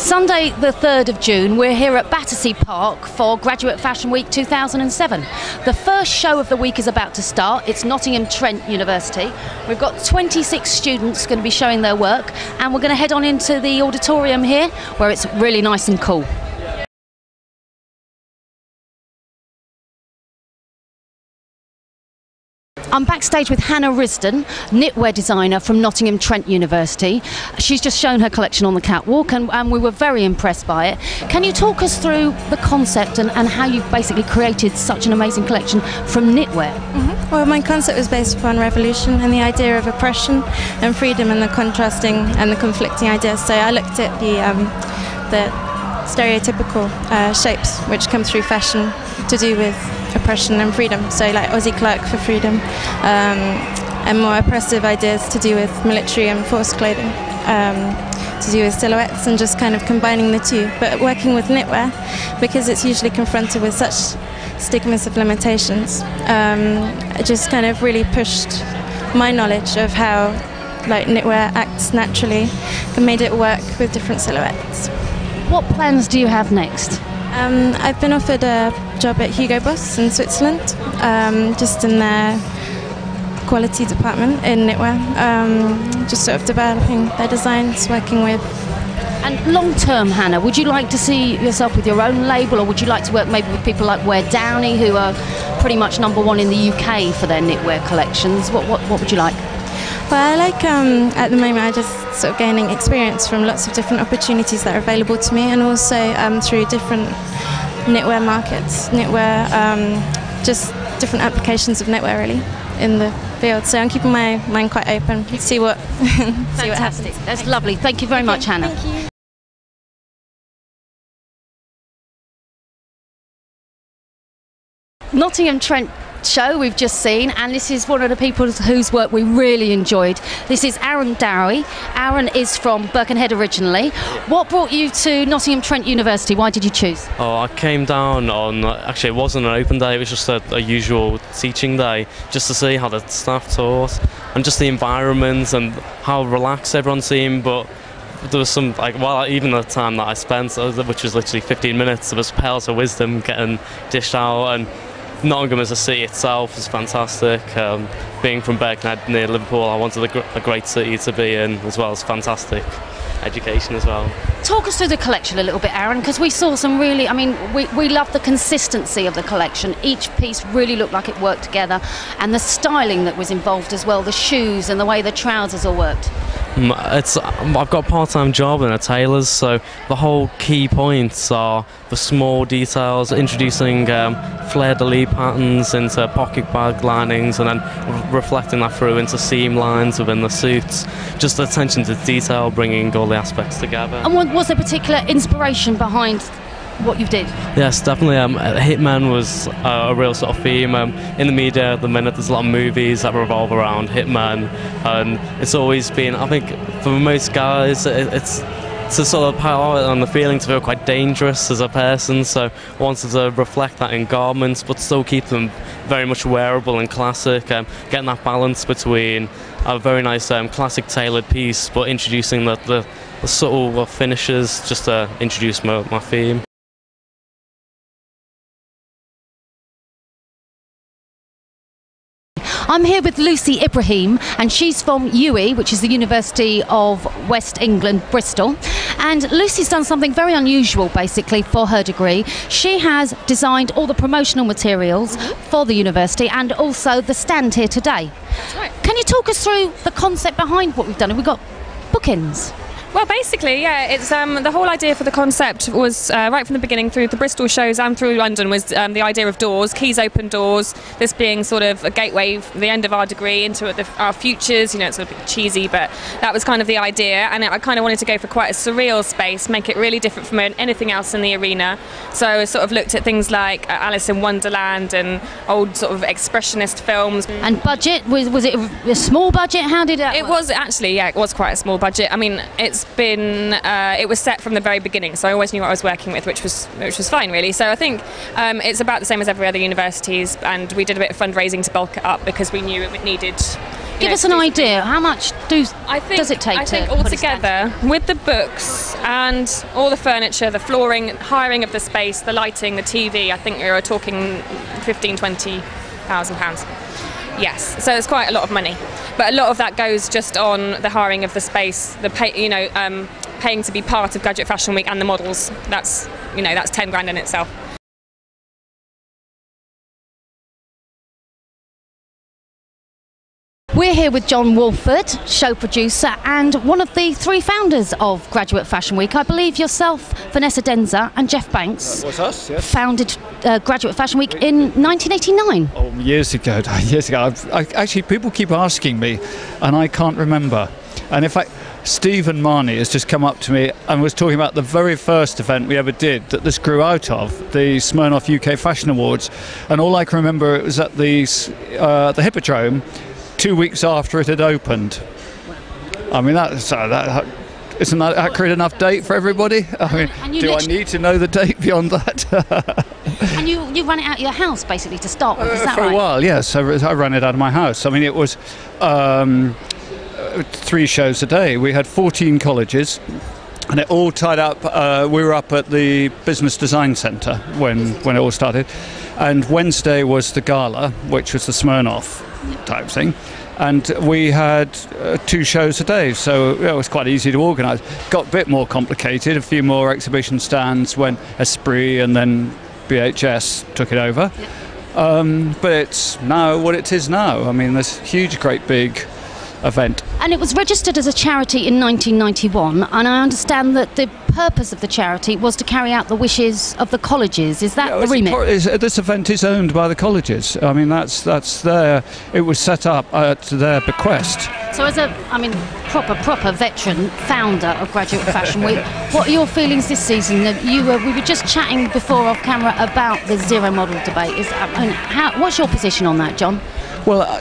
Sunday the 3rd of June, we're here at Battersea Park for Graduate Fashion Week 2007. The first show of the week is about to start. It's Nottingham Trent University. We've got 26 students going to be showing their work, and we're going to head on into the auditorium here where it's really nice and cool. I'm backstage with Hannah Risdon, knitwear designer from Nottingham Trent University. She's just shown her collection on the catwalk and we were very impressed by it. Can you talk us through the concept and how you've basically created such an amazing collection from knitwear? Well, my concept was based upon revolution and the idea of oppression and freedom and the contrasting and the conflicting ideas. So I looked at the stereotypical shapes which come through fashion to do with oppression and freedom, so like Aussie clerk for freedom, and more oppressive ideas to do with military and forced clothing, to do with silhouettes, and just kind of combining the two, but working with knitwear because it's usually confronted with such stigmas of limitations. It just kind of really pushed my knowledge of how like knitwear acts naturally and made it work with different silhouettes. What plans do you have next? I've been offered a job at Hugo Boss in Switzerland, just in their quality department in knitwear, just sort of developing their designs, working with. And long term, Hannah, would you like to see yourself with your own label, or would you like to work maybe with people like Wear Downey, who are pretty much #1 in the UK for their knitwear collections? What would you like? Well, I like, at the moment, I just sort of gaining experience from lots of different opportunities that are available to me, and also through different knitwear markets, just different applications of knitwear really in the field. So I'm keeping my mind quite open to see what see what happens. That's lovely. Thank you very much, Hannah. Thank you. Nottingham Trent show we've just seen, and this is one of the people whose work we really enjoyed. This is Aaron Dowie. Aaron is from Birkenhead originally. What brought you to Nottingham Trent University? Why did you choose? Oh, I came down on, actually it wasn't an open day, it was just a usual teaching day, just to see how the staff taught and just the environment and how relaxed everyone seemed. But there was some, like, well, even the time that I spent, which was literally 15 minutes, there was pearls of wisdom getting dished out, and Nottingham as a city itself is fantastic. Being from Birkenhead near Liverpool, I wanted a great city to be in, as well as fantastic education as well. Talk us through the collection a little bit, Aaron, because we saw some really, I mean, we love the consistency of the collection. Each piece really looked like it worked together, and the styling that was involved as well, the shoes and the way the trousers all worked. I've got a part-time job in a tailor's, so the whole key points are the small details, introducing fleur-de-lis patterns into pocket bag linings, and then reflecting that through into seam lines within the suits. Just attention to detail, bringing all the aspects together. And was there particular inspiration behind what you did? Yes, definitely. Hitman was a real sort of theme. In the media at the minute, there's a lot of movies that revolve around Hitman, and it's always been, I think, for most guys, it's a sort of power and the feeling to feel quite dangerous as a person, so I wanted to reflect that in garments, but still keep them very much wearable and classic, getting that balance between a very nice classic tailored piece, but introducing the subtle finishes just to introduce my theme. I'm here with Lucy Ibrahim, and she's from UWE, which is the University of West England, Bristol. And Lucy's done something very unusual, basically, for her degree. She has designed all the promotional materials for the university, and also the stand here today. That's right. Can you talk us through the concept behind what we've done? We've got bookends. Well, basically, yeah, it's the whole idea for the concept was right from the beginning, through the Bristol shows and through London, was the idea of doors, keys open doors, this being sort of a gateway, the end of our degree into our futures. You know, it's a bit cheesy, but that was kind of the idea, and I kind of wanted to go for quite a surreal space, make it really different from anything else in the arena. So I sort of looked at things like Alice in Wonderland and old sort of expressionist films. And budget, was it a small budget? How did it work? Was actually, yeah, it was quite a small budget. I mean, it was set from the very beginning, so I always knew what I was working with, which was fine really. So I think it's about the same as every other universities, and we did a bit of fundraising to bulk it up because we knew it needed Give us an idea. How much does it take? I think to put a altogether, with the books and all the furniture, the flooring, hiring of the space, the lighting, the TV, I think you're talking £15,000-20,000. Yes, so it's quite a lot of money, but a lot of that goes just on the hiring of the space, the paying to be part of Graduate Fashion Week and the models. That's 10 grand in itself. We're here with John Walford, show producer and one of the 3 founders of Graduate Fashion Week. I believe yourself, Vanessa Denzer and Jeff Banks That was us, yes. founded Graduate Fashion Week in 1989. Oh, years ago. Actually, people keep asking me, and I can't remember. And in fact, Stephen Marnie has just come up to me and was talking about the very first event we ever did that this grew out of, the Smirnoff UK Fashion Awards. And all I can remember, it was at the Hippodrome 2 weeks after it had opened. I mean, isn't that accurate enough date for everybody? I mean, do I need to know the date beyond that? And you run it out of your house, basically, to start with, is that for right? a while, yes. I ran it out of my house. I mean, it was 3 shows a day. We had 14 colleges, and it all tied up. We were up at the Business Design Centre when it all started, and Wednesday was the gala, which was the Smirnoff type thing, and we had 2 shows a day, so it was quite easy to organise. Got a bit more complicated, a few more exhibition stands when Esprit and then BHS took it over. But it's now what it is now. I mean, this huge, great big event. And it was registered as a charity in 1991, and I understand that the purpose of the charity was to carry out the wishes of the colleges. Is that the remit? This event is owned by the colleges. I mean, that's their. It was set up at their bequest. So, as a proper veteran founder of Graduate Fashion Week, what are your feelings this season? We were just chatting before off camera about the zero model debate. What's your position on that, John? Well,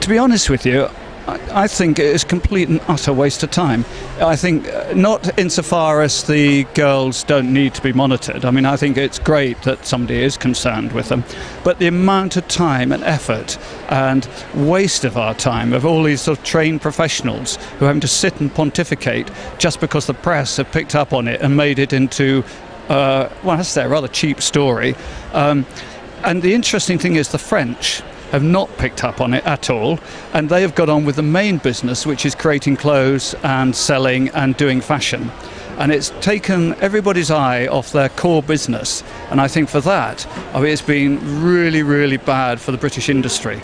to be honest with you, I think it is a complete and utter waste of time. I think not insofar as the girls don't need to be monitored. I mean, I think it's great that somebody is concerned with them. But the amount of time and effort and waste of our time, of all these sort of trained professionals who are having to sit and pontificate just because the press have picked up on it and made it into, well, that's their rather cheap story. And the interesting thing is the French have not picked up on it at all, and they have got on with the main business, which is creating clothes and selling and doing fashion, and it's taken everybody's eye off their core business, and I think for that, I mean, it's been really, really bad for the British industry.